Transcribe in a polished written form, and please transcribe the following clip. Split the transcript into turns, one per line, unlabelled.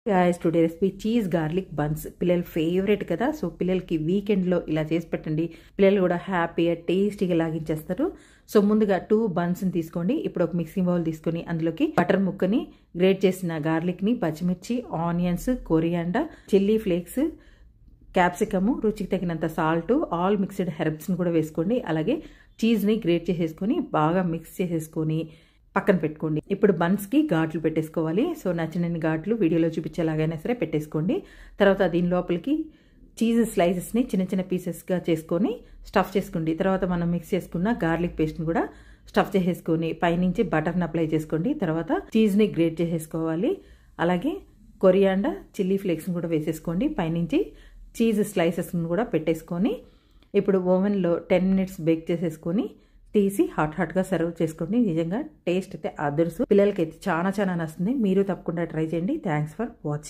Guys today recipe cheese garlic buns. పిల్లల favourite కదా. So పిల్లలకి వీకెండ్లో ఇలా చేసి పెట్టండి. పిల్లలు కూడా హ్యాపీగా టేస్టీగా లాగించేస్తారు. సో ముందుగా 2 బన్స్ని తీసుకోండి. ఇప్పుడు ఒక మిక్సింగ్ బౌల్ తీసుకొని అందులోకి బటర్ ముక్కని, గ్రేట్ చేసిన గార్లిక్ని, పచ్చిమిర్చి, onions, coriander, chilli flakes, capsicum, రుచికి తగినంత సాల్ట్, ఆల్ మిక్స్డ్ హెర్బ్స్ని కూడా వేసుకోండి. అలాగే చీజ్ని గ్రేట్ చేసేసుకొని బాగా మిక్స్ చేసేసుకొని పక్కన పెట్టుకోండి. ఇప్పుడు బన్స్కి ఘాట్లు పెట్టేసుకోవాలి. సో నచ్చినన్ని ఘాట్లు వీడియోలో చూపించేలాగైనా సరే పెట్టేసుకోండి. తర్వాత దీని లోపలికి చీజ్ స్లైసెస్ని చిన్న చిన్న పీసెస్గా చేసుకొని స్టఫ్ చేసుకోండి. తర్వాత మనం మిక్స్ చేసుకున్న గార్లిక్ పేస్ట్ని కూడా స్టఫ్ చేసేసుకొని పైనుంచి బటర్ని అప్లై చేసుకోండి. తర్వాత చీజ్ని గ్రేట్ చేసేసుకోవాలి. అలాగే కొరియాండర్, చిల్లీ ఫ్లేక్స్ని కూడా వేసేసుకోండి. పైనుంచి చీజ్ స్లైసెస్ని కూడా పెట్టేసుకొని ఇప్పుడు ఓవెన్లో 10 minutes బేక్ చేసేసుకొని తీసి హాట్గా సర్వ్ చేసుకోండి. నిజంగా టేస్ట్ అయితే అదర్స్. పిల్లలకైతే చాలా నచ్చుతుంది. మీరు తప్పకుండా ట్రై చేయండి. Thanks for watching.